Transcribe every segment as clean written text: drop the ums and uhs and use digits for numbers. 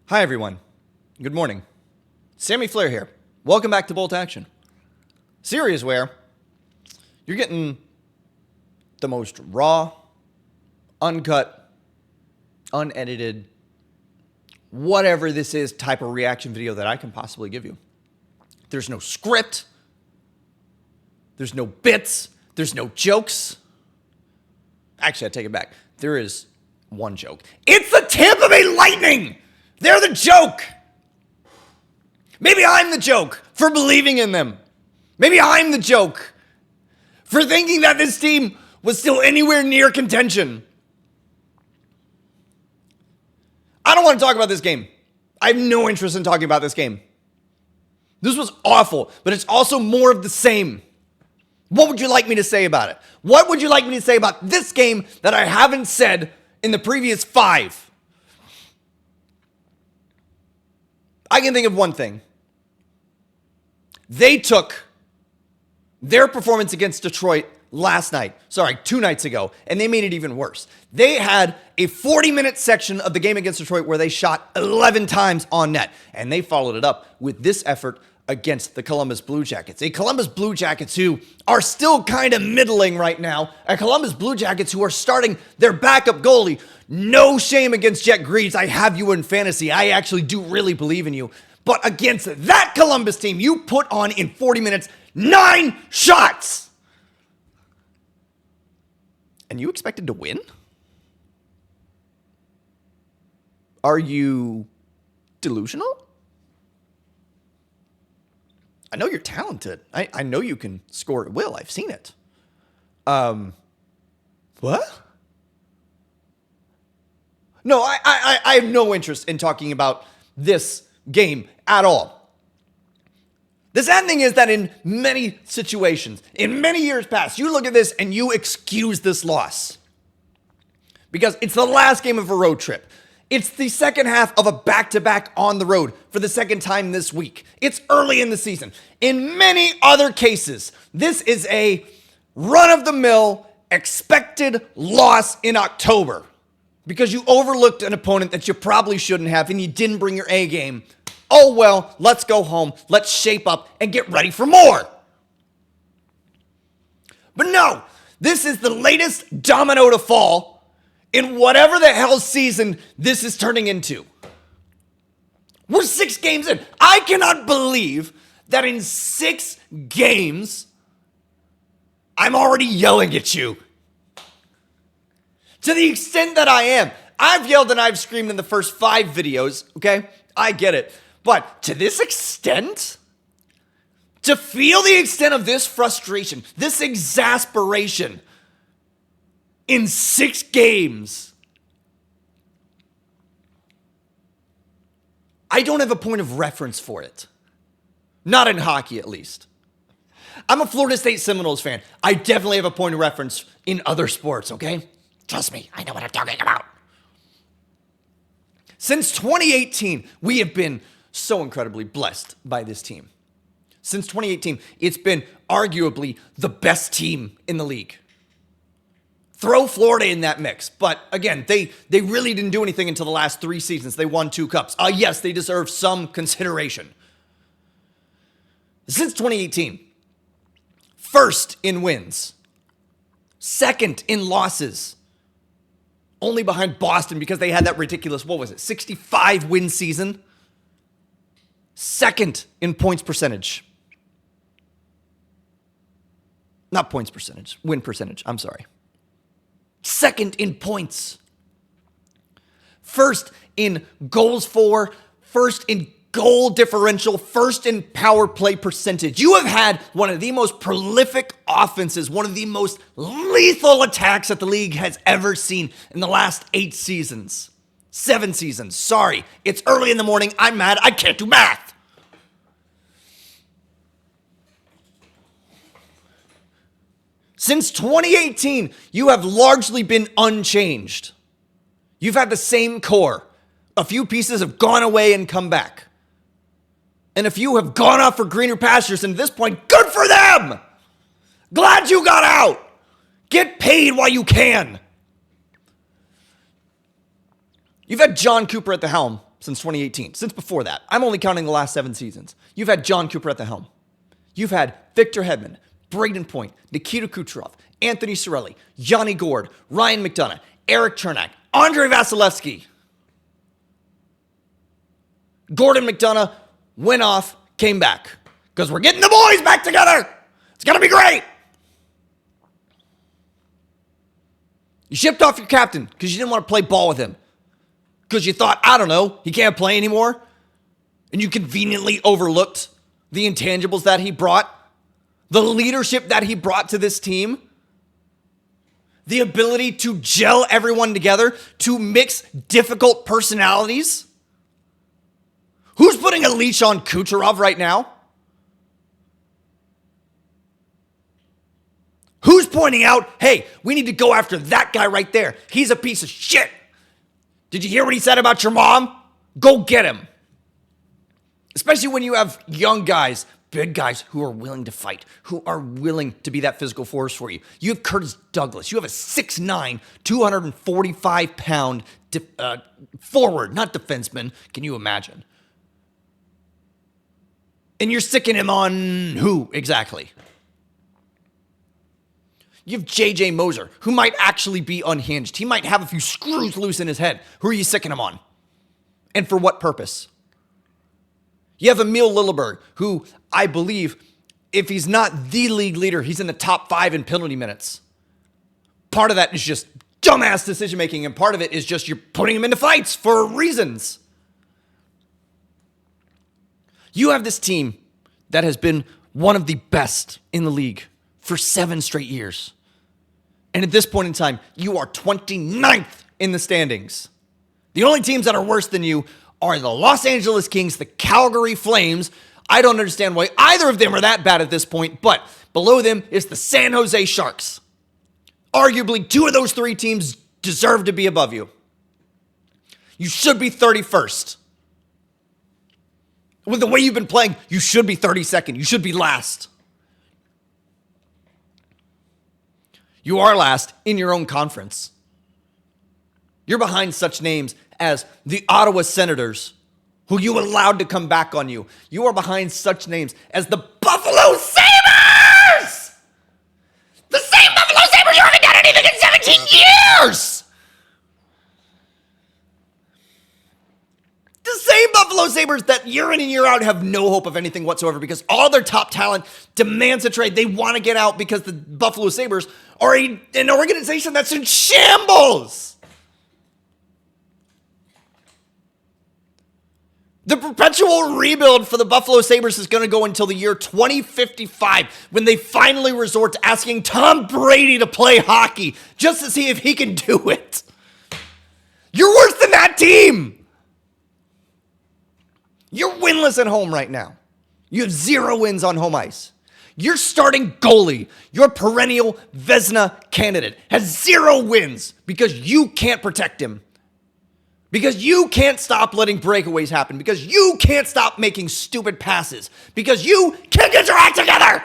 Hi everyone, good morning. Sammy Flair here. Welcome back to Bolt Action. Series where you're getting the most raw, uncut, unedited, whatever this is type of reaction video that I can possibly give you. There's no script. There's no bits. There's no jokes. Actually, I take it back. There is one joke. It's the Tampa Bay Lightning! They're the joke! Maybe I'm the joke for believing in them. Maybe I'm the joke for thinking that this team was still anywhere near contention. I don't want to talk about this game. I have no interest in talking about this game. This was awful, but it's also more of the same. What would you like me to say about it? What would you like me to say about this game that I haven't said in the previous 5? I can think of one thing. They took their performance against Detroit last night, 2 nights ago, and they made it even worse. They had a 40-minute section of the game against Detroit where they shot 11 times on net, and they followed it up with this effort against the Columbus Blue Jackets. A Columbus Blue Jackets who are still kind of middling right now. A Columbus Blue Jackets who are starting their backup goalie. No shame against Jet Greaves. I have you in fantasy. I actually do really believe in you. But against that Columbus team, you put on in 40 minutes 9 shots. And you expected to win? Are you delusional? I know you're talented. I know you can score at will. I've seen it. What? No, I have no interest in talking about this game at all. The sad thing is that in many situations, in many years past, you look at this and you excuse this loss. Because it's the last game of a road trip. It's the second half of a back-to-back on the road for the second time this week. It's early in the season. In many other cases, this is a run-of-the-mill expected loss in October because you overlooked an opponent that you probably shouldn't have and you didn't bring your A game. Oh well, let's go home, let's shape up and get ready for more. But no, this is the latest domino to fall in whatever the hell season this is turning into. We're 6 games in. I cannot believe that in 6 games, I'm already yelling at you. To the extent that I am. I've yelled and I've screamed in the first 5 videos, okay? I get it. But to this extent, to feel the extent of this frustration, this exasperation, in 6 games, I don't have a point of reference for it. Not in hockey, at least. I'm a Florida State Seminoles fan. I definitely have a point of reference in other sports, okay? Trust me, I know what I'm talking about. Since 2018, we have been so incredibly blessed by this team. Since 2018, it's been arguably the best team in the league. Throw Florida in that mix. But again, they really didn't do anything until the last 3 seasons. They won 2 cups. Yes, they deserve some consideration. Since 2018, first in wins, second in losses, only behind Boston because they had that ridiculous, 65 win season. Second in points percentage. Not points percentage, win percentage, I'm sorry. Second in points. First in goals for, first in goal differential, first in power play percentage. You have had one of the most prolific offenses, one of the most lethal attacks that the league has ever seen in the last 8 seasons. 7 seasons. Sorry, it's early in the morning. I'm mad. I can't do math. Since 2018, you have largely been unchanged. You've had the same core. A few pieces have gone away and come back. And a few have gone off for greener pastures, and at this point, good for them! Glad you got out! Get paid while you can! You've had John Cooper at the helm since 2018, since before that. I'm only counting the last 7 seasons. You've had John Cooper at the helm. You've had Victor Hedman, Braden Point, Nikita Kucherov, Anthony Cirelli, Yanni Gord, Ryan McDonough, Eric Chernak, Andrei Vasilevsky. Gordon McDonough went off, came back. Because we're getting the boys back together. It's going to be great. You shipped off your captain because you didn't want to play ball with him. Because you thought, I don't know, he can't play anymore. And you conveniently overlooked the intangibles that he brought. The leadership that he brought to this team. The ability to gel everyone together. To mix difficult personalities. Who's putting a leash on Kucherov right now? Who's pointing out, hey, we need to go after that guy right there. He's a piece of shit. Did you hear what he said about your mom? Go get him. Especially when you have young guys, big guys who are willing to fight, who are willing to be that physical force for you. You have Curtis Douglas. You have a 6'9", 245-pound forward, not defenseman. Can you imagine? And you're sticking him on who exactly? You have J.J. Moser, who might actually be unhinged. He might have a few screws loose in his head. Who are you sicking him on? And for what purpose? You have Emil Lilleberg, who I believe, if he's not the league leader, he's in the top 5 in penalty minutes. Part of that is just dumbass decision-making, and part of it is just you're putting him into fights for reasons. You have this team that has been one of the best in the league for 7 straight years. And at this point in time, you are 29th in the standings. The only teams that are worse than you are the Los Angeles Kings, the Calgary Flames. I don't understand why either of them are that bad at this point, but below them is the San Jose Sharks. Arguably, 2 of those 3 teams deserve to be above you. You should be 31st. With the way you've been playing, you should be 32nd. You should be last. You are last in your own conference. You're behind such names as the Ottawa Senators, who you allowed to come back on you. You are behind such names as the Buffalo Sabres! The same Buffalo Sabres who haven't done anything in 17 years! The same Buffalo Sabres that year in and year out have no hope of anything whatsoever because all their top talent demands a trade. They want to get out because the Buffalo Sabres are an organization that's in shambles. The perpetual rebuild for the Buffalo Sabres is going to go until the year 2055 when they finally resort to asking Tom Brady to play hockey just to see if he can do it. You're worse than that team. You're winless at home right now. You have 0 wins on home ice. Your starting goalie, your perennial Vezina candidate, has 0 wins because you can't protect him. Because you can't stop letting breakaways happen. Because you can't stop making stupid passes. Because you can't get your act together.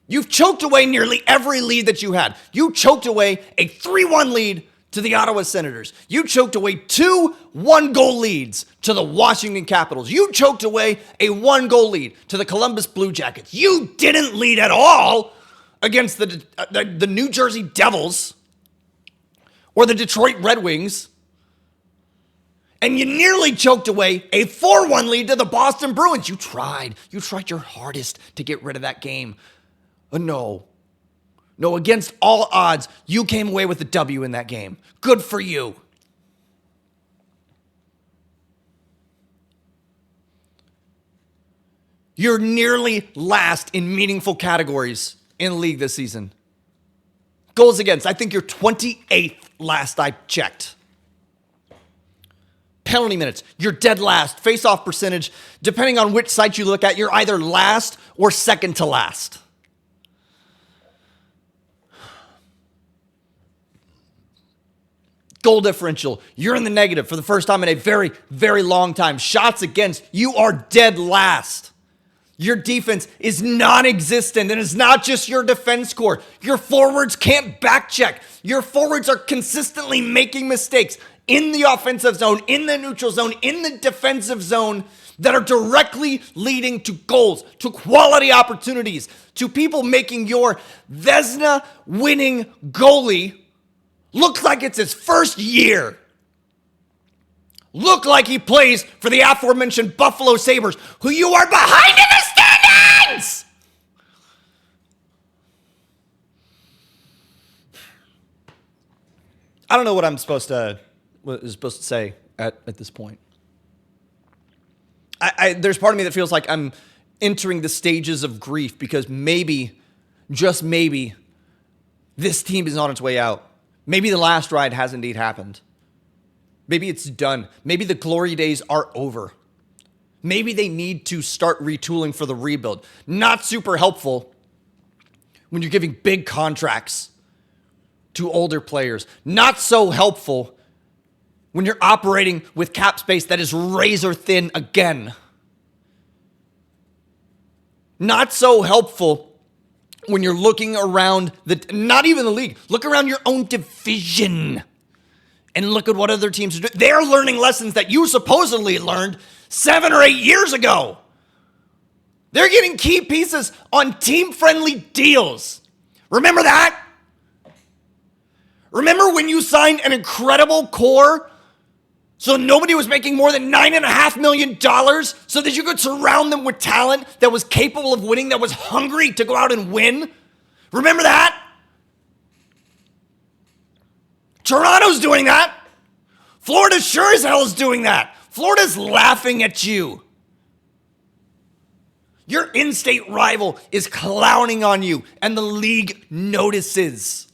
You've choked away nearly every lead that you had. You choked away a 3-1 lead to the Ottawa Senators. You choked away 2 one-goal leads to the Washington Capitals. You choked away a 1-goal lead to the Columbus Blue Jackets. You didn't lead at all against the New Jersey Devils or the Detroit Red Wings. And you nearly choked away a 4-1 lead to the Boston Bruins. You tried your hardest to get rid of that game. No, against all odds, you came away with a W in that game. Good for you. You're nearly last in meaningful categories in the league this season. Goals against, I think you're 28th last I checked. Penalty minutes, you're dead last. Face-off percentage, depending on which site you look at, you're either last or second to last. Goal differential, you're in the negative for the first time in a very, very long time. Shots against, you are dead last. Your defense is non-existent, and it's not just your defense core. Your forwards can't back check. Your forwards are consistently making mistakes in the offensive zone, in the neutral zone, in the defensive zone that are directly leading to goals, to quality opportunities, to people making your Vezina winning goalie look like it's his first year. Look like he plays for the aforementioned Buffalo Sabres, who you are behind in the standings! I don't know what I'm supposed to say at this point. There's part of me that feels like I'm entering the stages of grief because maybe, just maybe, this team is on its way out. Maybe the last ride has indeed happened. Maybe it's done. Maybe the glory days are over. Maybe they need to start retooling for the rebuild. Not super helpful when you're giving big contracts to older players. Not so helpful when you're operating with cap space that is razor thin again. Not so helpful when you're looking around not even the league, look around your own division and look at what other teams are doing. They're learning lessons that you supposedly learned 7 or 8 years ago. They're getting key pieces on team-friendly deals. Remember that? Remember when you signed an incredible core so nobody was making more than $9.5 million so that you could surround them with talent that was capable of winning, that was hungry to go out and win? Remember that? Toronto's doing that. Florida sure as hell is doing that. Florida's laughing at you. Your in-state rival is clowning on you, and the league notices.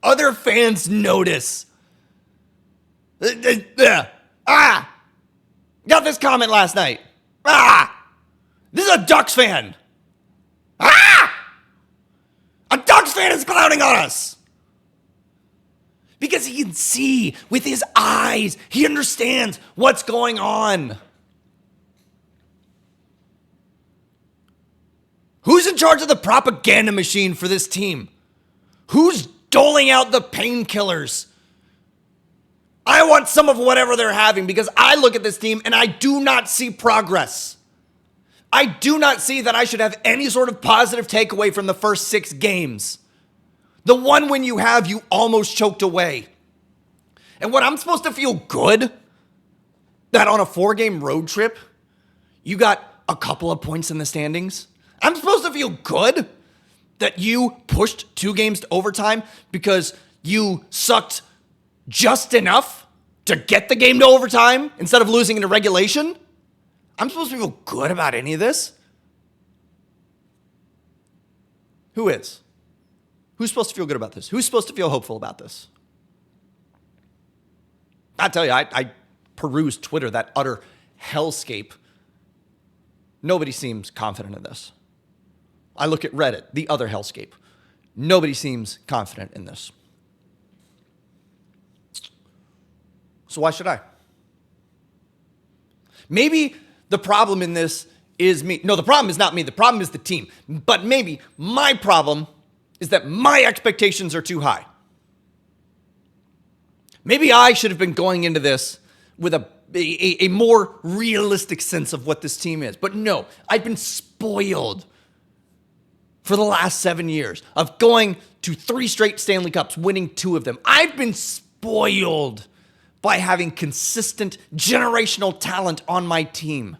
Other fans notice. Got this comment last night. This is a Ducks fan. A Ducks fan is clowning on us. Because he can see with his eyes. He understands what's going on. Who's in charge of the propaganda machine for this team? Who's doling out the painkillers? I want some of whatever they're having because I look at this team and I do not see progress. I do not see that I should have any sort of positive takeaway from the first 6 games. The one win you have, you almost choked away. And what I'm supposed to feel good that on a 4-game road trip, you got a couple of points in the standings? I'm supposed to feel good that you pushed 2 games to overtime because you sucked just enough to get the game to overtime instead of losing into regulation? I'm supposed to feel good about any of this? Who is? Who's supposed to feel good about this? Who's supposed to feel hopeful about this? I tell you, I perused Twitter, that utter hellscape. Nobody seems confident in this. I look at Reddit, the other hellscape. Nobody seems confident in this. So why should I? Maybe the problem in this is me. No, the problem is not me. The problem is the team. But maybe my problem is that my expectations are too high. Maybe I should have been going into this with a more realistic sense of what this team is. But no, I've been spoiled for the last 7 years of going to 3 straight Stanley Cups, winning 2 of them. I've been spoiled by having consistent generational talent on my team.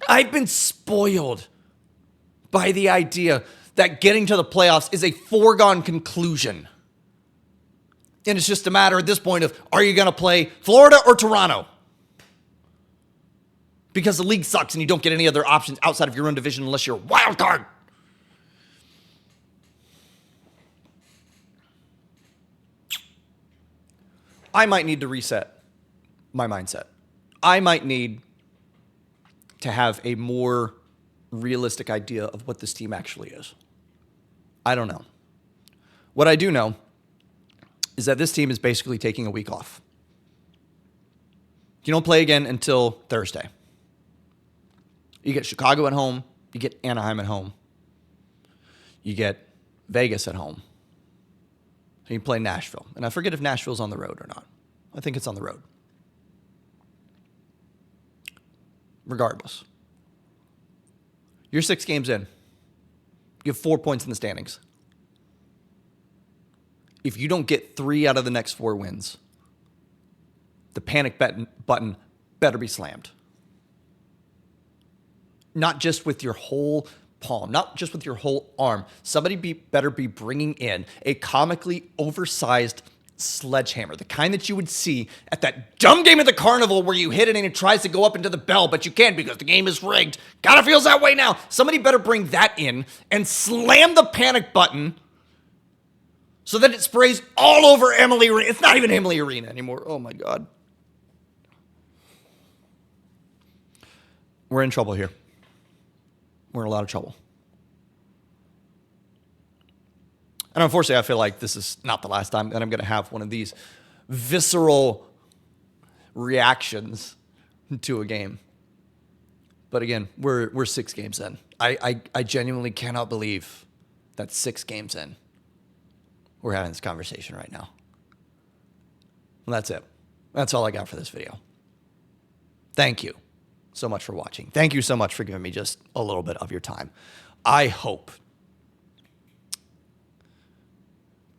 I've been spoiled by the idea that getting to the playoffs is a foregone conclusion. And it's just a matter at this point of, are you going to play Florida or Toronto? Because the league sucks and you don't get any other options outside of your own division unless you're a wild card. I might need to reset my mindset. I might need to have a more realistic idea of what this team actually is. I don't know. What I do know is that this team is basically taking a week off. You don't play again until Thursday. You get Chicago at home. You get Anaheim at home. You get Vegas at home. And you play Nashville. And I forget if Nashville's on the road or not. I think it's on the road. Regardless. You're 6 games in. You have 4 points in the standings. If you don't get 3 out of the next 4 wins, the panic button better be slammed. Not just with your whole palm, not just with your whole arm. Somebody better be bringing in a comically oversized sledgehammer, the kind that you would see at that dumb game at the carnival where you hit it and it tries to go up into the bell, but you can't because the game is rigged. Kind of feels that way now. Somebody better bring that in and slam the panic button so that it sprays all over Emily Arena. It's not even Emily Arena anymore. Oh my God. We're in trouble here. We're in a lot of trouble. And unfortunately, I feel like this is not the last time that I'm going to have one of these visceral reactions to a game. But again, we're 6 games in. I genuinely cannot believe that 6 games in, we're having this conversation right now. And that's it. That's all I got for this video. Thank you so much for watching. Thank you so much for giving me just a little bit of your time. I hope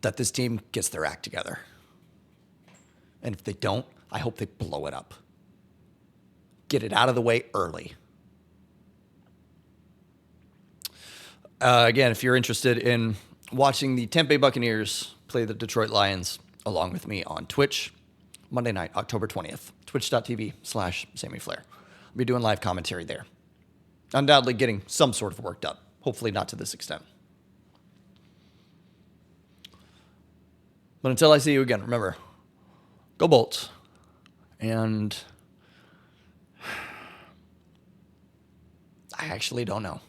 that this team gets their act together. And if they don't, I hope they blow it up. Get it out of the way early. Again, if you're interested in watching the Tampa Bay Buccaneers play the Detroit Lions along with me on Twitch, Monday night, October 20th, twitch.tv/Sammy Flair. I'll be doing live commentary there. Undoubtedly getting some sort of work done. Hopefully not to this extent. But until I see you again, remember, go Bolts. And I actually don't know.